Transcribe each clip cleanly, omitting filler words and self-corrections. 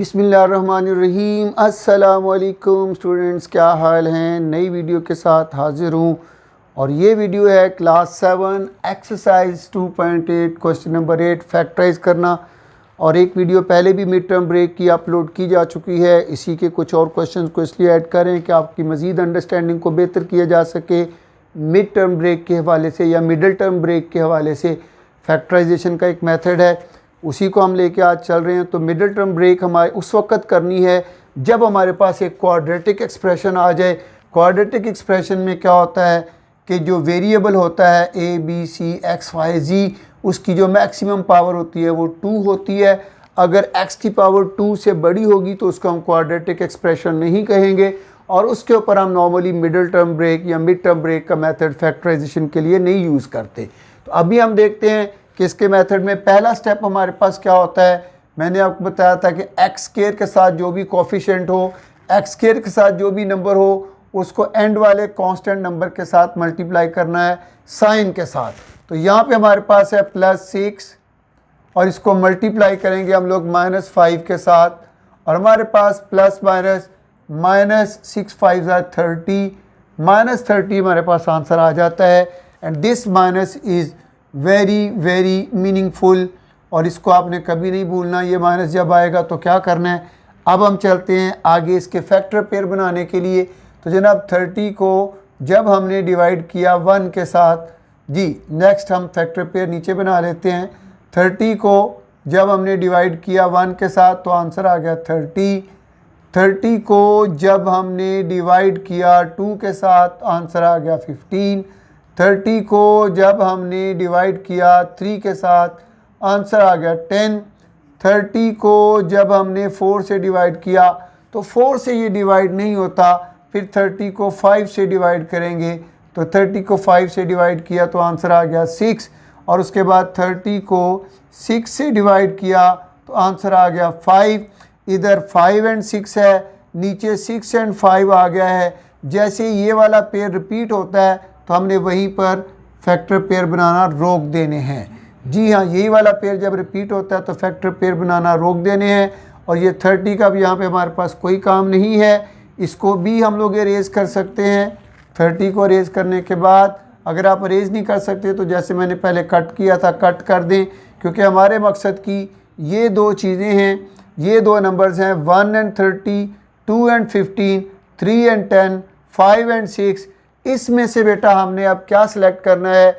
बिस्मिल्लाहिर्रहमानिर्रहीम। अस्सलामुअलैकुम स्टूडेंट्स, क्या हाल हैं। नई वीडियो के साथ हाज़िर हूँ और ये वीडियो है class 7 exercise 2.8 question number 8 factorise करना। और एक वीडियो पहले भी मिड टर्म ब्रेक की अपलोड की जा चुकी है। इसी के कुछ और क्वेश्चंस को इसलिए ऐड करें कि आपकी मज़ीद अंडरस्टैंडिंग को बेहतर किया जा सके मिड टर्म ब्रेक के हवाले से या मिडल टर्म ब्रेक के हवाले से। फैक्टराइजेशन का एक मेथड है, उसी को हम लेके आज चल रहे हैं। तो मिडल टर्म ब्रेक हमारे उस वक्त करनी है जब हमारे पास एक क्वाड्रेटिक एक्सप्रेशन आ जाए। क्वाड्रेटिक एक्सप्रेशन में क्या होता है कि जो वेरिएबल होता है A B C X Y Z, उसकी जो मैक्सिमम पावर होती है वो 2 होती है। अगर x की पावर 2 से बड़ी होगी तो उसको हम क्वाड्रेटिक एक्सप्रेशन नहीं कहेंगे और उसके ऊपर हम नॉर्मली मिडल टर्म ब्रेक या मिड टर्म ब्रेक का मेथड फैक्टराइजेशन के लिए नहीं यूज़ करते। तो अभी हम देखते हैं कि इसके मेथड में पहला स्टेप हमारे पास क्या होता है। मैंने आपको बताया था कि एक्स स्क्वायर के साथ जो भी कोफिशिएंट हो, एक्स स्क्वायर के साथ जो भी नंबर हो, उसको एंड वाले कांस्टेंट नंबर के साथ मल्टीप्लाई करना है साइन के साथ। तो यहाँ पे हमारे पास है +6 और इसको मल्टीप्लाई करेंगे हम लोग -5 के साथ और हमारे पास प्लस माइनस -6 5 30 -30 हमारे पास आंसर आ जाता है। And this minus is very very meaningful और इसको आपने कभी नहीं भूलना। ये माइनस जब आएगा तो क्या करना है। अब हम चलते हैं आगे इसके फैक्टर पेयर बनाने के लिए। तो जनाब 30 को जब हमने डिवाइड किया 1 के साथ जी, नेक्स्ट हम फैक्टर पेयर नीचे बना लेते हैं। 30 को जब हमने डिवाइड किया 1 के साथ तो आंसर आ गया 30। 30 को जब हमने डिवाइड किया 2 के साथ आंसर आ गया 15। 30 को जब हमने डिवाइड किया 3 के साथ आंसर आ गया 10। 30 को जब हमने 4 से डिवाइड किया तो 4 से ये डिवाइड नहीं होता, फिर 30 को 5 से डिवाइड करेंगे तो 30 को 5 से डिवाइड किया तो आंसर आ गया 6 और उसके बाद 30 को 6 से डिवाइड किया तो आंसर आ गया 5। इधर 5 एंड 6 है, नीचे 6 एंड 5 आ गया है। जैसे ये वाला पेयर रिपीट होता है तो हमने वहीं पर फैक्टर पेयर बनाना रोक देने हैं। जी हाँ, यही वाला पेयर जब रिपीट होता है तो फैक्टर पेयर बनाना रोक देने हैं। और ये 30 का भी यहाँ पे हमारे पास कोई काम नहीं है, इसको भी हम लोग इरेज कर सकते हैं। 30 को इरेज करने के बाद अगर आप इरेज नहीं कर सकते तो जैसे मैंने पहले कट किया था कट कर दें, क्योंकि हमारे मकसद की ये दो चीज़ें हैं, ये दो नंबर्स हैं 1 एंड 30, 2 एंड 15, 3 एंड 10, 5 एंड 6। इसमें से बेटा हमने अब क्या सिलेक्ट करना है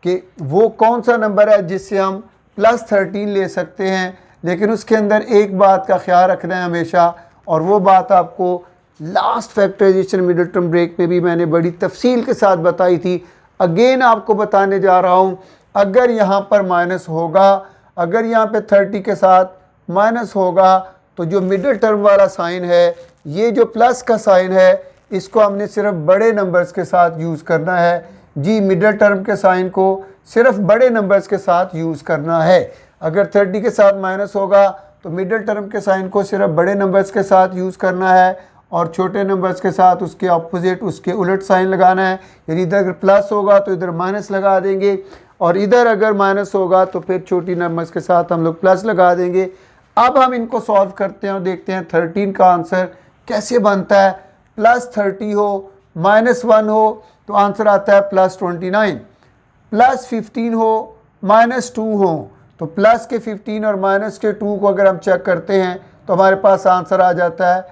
कि वो कौन सा नंबर है जिससे हम +13 ले सकते हैं। लेकिन उसके अंदर एक बात का ख्याल रखना है हमेशा, और वो बात आपको last factorisation middle term break में भी मैंने बड़ी तफसील के साथ बताई थी। अगेन आपको बताने जा रहा हूँ, अगर यहाँ पर माइनस होगा, अगर यहाँ पे 30 के साथ माइनस होगा तो जो मिडल टर्म वाला साइन है, ये जो प्लस का साइन है, इसको हमने सिर्फ बड़े नंबर्स के साथ यूज़ करना है। जी, मिडल टर्म के साइन को सिर्फ बड़े नंबर्स के साथ यूज़ करना है। अगर 30 के साथ माइनस होगा तो मिडल टर्म के साइन को सिर्फ बड़े नंबर्स के साथ यूज़ करना है और छोटे नंबर्स के साथ उसके ऑपोजिट, उसके उलट साइन लगाना है। यानी इधर अगर प्लस होगा तो इधर माइनस लगा देंगे और इधर अगर माइनस होगा तो फिर छोटी नंबर्स के साथ हम लोग प्लस लगा देंगे। अब हम इनको सॉल्व करते हैं और देखते हैं 13 का आंसर कैसे बनता है। +30 हो, -1 हो तो आंसर आता है +29। +15 हो, -2 हो तो प्लस के 15 और माइनस के 2 को अगर हम चेक करते हैं तो हमारे पास आंसर आ जाता है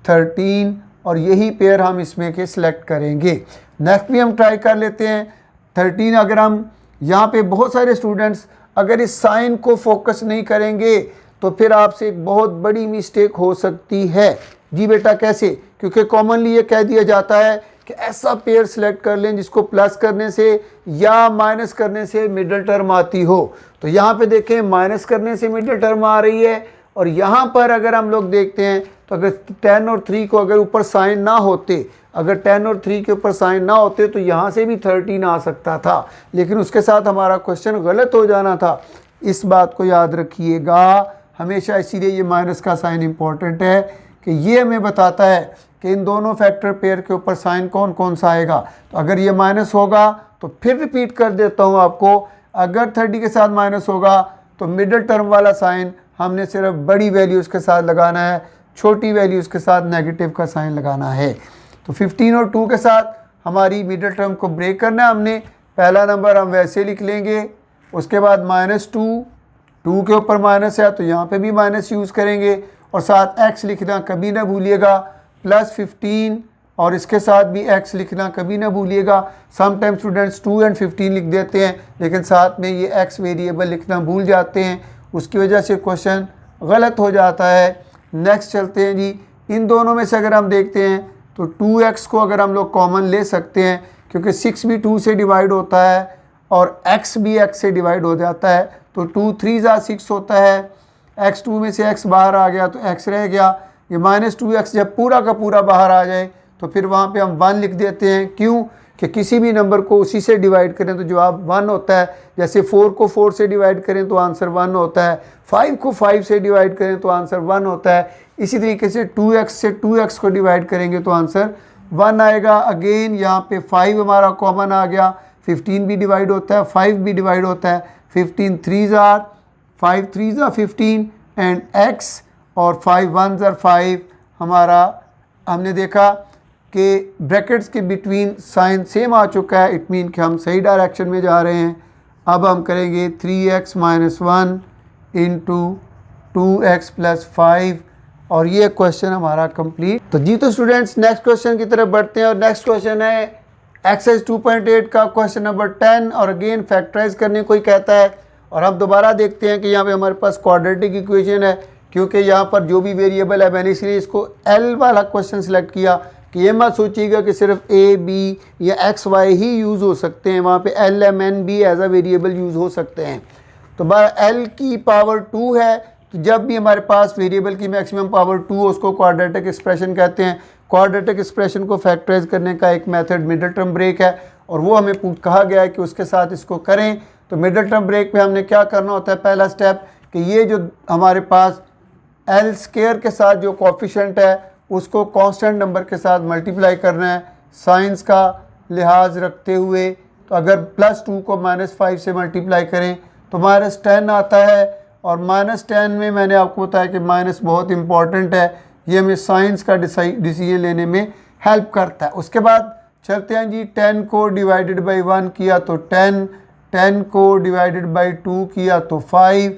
13 और यही पेयर हम इसमें के सिलेक्ट करेंगे। नेक्स्ट भी हम ट्राई कर लेते हैं। 13 अगर हम यहाँ पे बहुत सारे स्टूडेंट्स अगर इस साइन को फोकस नहीं करेंगे तो फिर आपसे एक बहुत बड़ी मिस्टेक हो सकती है। जी बेटा कैसे? क्योंकि कॉमनली ये कह दिया जाता है कि ऐसा पेयर सिलेक्ट कर लें जिसको प्लस करने से या माइनस करने से मिडल टर्म आती हो। तो यहाँ पे देखें माइनस करने से मिडल टर्म आ रही है और यहाँ पर अगर हम लोग देखते हैं तो अगर 10 और 3 को अगर ऊपर साइन ना होते, अगर 10 और 3 के ऊपर साइन ना होते तो यहाँ से भी 13 आ सकता था, लेकिन उसके साथ हमारा क्वेश्चन गलत हो जाना था। इस बात को याद रखिएगा हमेशा। इसीलिए ये माइनस का साइन इम्पॉर्टेंट है कि ये हमें बताता है कि इन दोनों फैक्टर पेयर के ऊपर साइन कौन कौन सा आएगा। तो अगर ये माइनस होगा तो फिर रिपीट कर देता हूँ आपको, अगर 30 के साथ माइनस होगा तो मिडल टर्म वाला साइन हमने सिर्फ बड़ी वैल्यूज़ के साथ लगाना है, छोटी वैल्यूज़ के साथ नेगेटिव का साइन लगाना है। तो 15 और 2 के साथ हमारी मिडिल टर्म को ब्रेक करना है हमने। पहला नंबर हम वैसे लिख लेंगे, उसके बाद -2, 2 के ऊपर माइनस है तो यहाँ पे भी माइनस यूज़ करेंगे, और साथ x लिखना कभी ना भूलिएगा, +15 और इसके साथ भी x लिखना कभी ना भूलिएगा। समटाइम स्टूडेंट्स 2 और 15 लिख देते हैं, लेकिन साथ में ये x वेरिएबल लिखना भूल जाते हैं, उसकी वजह से क्वेश्चन गलत हो जाता है। नेक्स्ट चलते हैं जी, इन दोनों में से अगर हम देखते हैं तो 2x को अगर हम लोग कॉमन ले सकते हैं, क्योंकि 6 भी 2 से डिवाइड होता है और x भी x से डिवाइड हो जाता है, तो 2 3 ज़ा 6 होता है। x 2 में से x बाहर आ गया तो x रह गया। ये -2x जब पूरा का पूरा बाहर आ जाए तो फिर वहाँ पे हम 1 लिख देते हैं। क्यों कि किसी भी नंबर को उसी से डिवाइड करें तो जवाब 1 होता है। जैसे 4 को 4 से डिवाइड करें तो आंसर 1 होता है, 5 को 5 से डिवाइड करें तो आंसर 1 होता है। इसी तरीके से 2x से 2x को डिवाइड करेंगे तो आंसर 1 आएगा। अगेन यहाँ पे 5 हमारा कॉमन आ गया, 15 भी डिवाइड होता है, 5 भी डिवाइड होता है। 15 3 ज़ा 5 3 ज़ा 15 एंड x और 5 1 ज़ा 5 हमारा हमने देखा कि ब्रैकेट्स के बिटवीन साइन सेम आ चुका है। इट मीन कि हम सही डायरेक्शन में जा रहे हैं। अब हम करेंगे 3x - 1 इंटू 2x + 5 और ये क्वेश्चन हमारा कंप्लीट। तो जी तो स्टूडेंट्स नेक्स्ट क्वेश्चन की तरफ बढ़ते हैं और नेक्स्ट क्वेश्चन है एक्सरसाइज 2.8 का क्वेश्चन नंबर 10 और अगेन फैक्टराइज करने को ही कहता है। और हम दोबारा देखते हैं कि यहाँ पे हमारे पास क्वाड्रेटिक इक्वेशन है, क्योंकि यहाँ पर जो भी वेरिएबल है मैंने इसलिए इसको L वाला क्वेश्चन सेलेक्ट किया कि ये मत सोचिएगा कि सिर्फ A, B या X, Y ही यूज़ हो सकते हैं, वहाँ पे L, M, N भी एज अ वेरिएबल यूज़ हो सकते हैं। तो L की पावर 2 है, तो जब भी हमारे पास वेरिएबल की मैक्सिमम पावर 2 हो उसको क्वाड्रेटिक एक्सप्रेशन कहते हैं। क्वाड्रेटिक एक्सप्रेशन को फैक्टराइज करने का एक मेथड मिडिल टर्म ब्रेक है और वो हमें कहा गया है कि उसके साथ इसको करें। तो मिडिल टर्म ब्रेक में हमने क्या करना होता है, पहला स्टेप कि ये जो हमारे पास L स्क्वायर के साथ जो कोफिशिएंट है उसको कांस्टेंट नंबर के साथ मल्टीप्लाई करना है साइंस का लिहाज रखते हुए। तो अगर +2 को -5 से मल्टीप्लाई करें तो -10 आता है, और -10 में मैंने आपको बताया कि माइनस बहुत इंपॉर्टेंट है, ये हमें साइंस का डिसीजन लेने में हेल्प करता है। उसके बाद चलते हैं जी, 10 को डिवाइडेड बाई 1 किया तो 10, 10 को डिवाइडेड बाई 2 किया तो 5,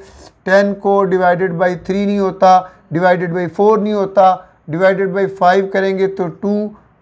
10 को डिवाइडेड बाई 3 नहीं होता, डिवाइडेड बाई 4 नहीं होता, डिवाइडेड बाई 5 करेंगे तो 2,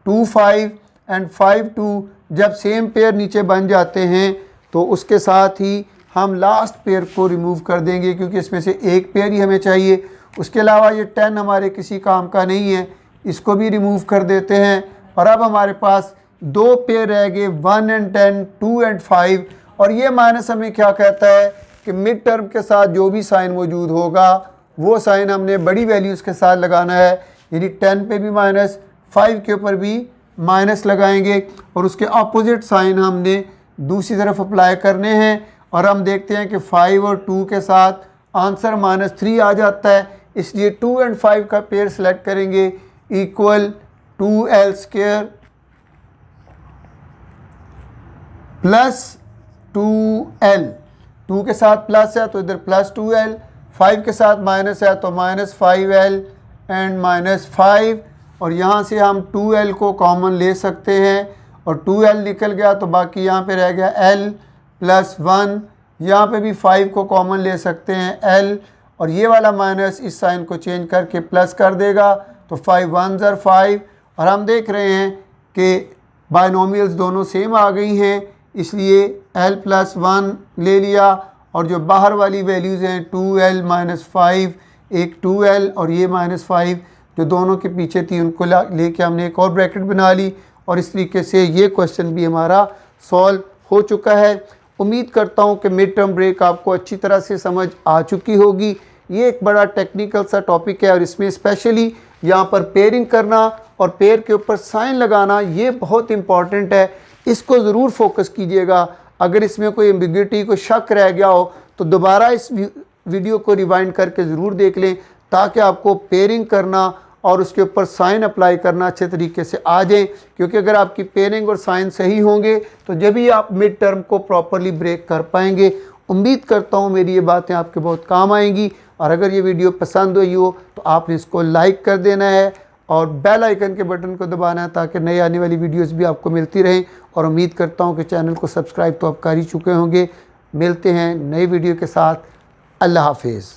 2 5 एंड 5 2। जब सेम पेयर नीचे बन जाते हैं तो उसके साथ ही हम लास्ट पेयर को रिमूव कर देंगे, क्योंकि इसमें से एक पेयर ही हमें चाहिए। उसके अलावा ये 10 हमारे किसी काम का नहीं है, इसको भी रिमूव कर देते हैं। और अब हमारे पास 2 पेयर रह गए, 1 एंड 10, 2 एंड 5। और ये माइनस हमें क्या कहता है कि मिड टर्म के साथ जो भी साइन मौजूद होगा वो साइन हमने बड़ी वैल्यूज़ के साथ लगाना है, यानी 10 पे भी माइनस, 5 के ऊपर भी माइनस लगाएंगे और उसके अपोजिट साइन हमने दूसरी तरफ अप्लाई करने हैं। और हम देखते हैं कि 5 और 2 के साथ आंसर -3 आ जाता है, इसलिए 2 एंड 5 का पेयर सेलेक्ट करेंगे equal 2L square plus 2L। 2 के साथ प्लस है तो इधर +2L, 5 के साथ माइनस है तो -5L एंड -5। और यहाँ से हम 2L को कॉमन ले सकते हैं और 2L निकल गया तो बाकी यहाँ पे रह गया L + 1। यहाँ पे भी 5 को कॉमन ले सकते हैं L, और ये वाला माइनस इस साइन को चेंज करके प्लस कर देगा तो 5 1 ज़र 5। और हम देख रहे हैं कि बायनोमियल्स दोनों सेम आ गई हैं, इसलिए L + 1 ले लिया और जो बाहर वाली वैल्यूज़ हैं 2L - 5, एक 2L और ये -5 जो दोनों के पीछे थी उनको लेके हमने एक और ब्रैकेट बना ली। और इस तरीके से ये क्वेश्चन भी हमारा सॉल्व हो चुका है। उम्मीद करता हूँ कि मिड टर्म ब्रेक आपको अच्छी तरह से समझ आ चुकी होगी। ये एक बड़ा टेक्निकल सा टॉपिक है और इसमें स्पेशली यहाँ पर पेयरिंग करना और पेयर के ऊपर साइन लगाना ये बहुत इंपॉर्टेंट है, इसको ज़रूर फोकस कीजिएगा। अगर इसमें कोई एम्बिग्युइटी, कोई शक रह गया हो तो दोबारा इस वीडियो को रिवाइंड करके ज़रूर देख लें, ताकि आपको पेयरिंग करना और उसके ऊपर साइन अप्लाई करना अच्छे तरीके से आ जाए। क्योंकि अगर आपकी पेयरिंग और साइन सही होंगे तो जब ही आप मिड टर्म को प्रॉपरली ब्रेक कर पाएंगे। उम्मीद करता हूँ मेरी ये बातें आपके बहुत काम आएंगी। और अगर ये वीडियो पसंद हुई हो तो आपने इसको लाइक कर देना है और बेल आइकन के बटन को दबाना है ताकि नई आने वाली वीडियोस भी आपको मिलती रहें। और उम्मीद करता हूँ कि चैनल को सब्सक्राइब तो आप कर ही चुके होंगे। मिलते हैं नई वीडियो के साथ। अल्लाह हाफिज़।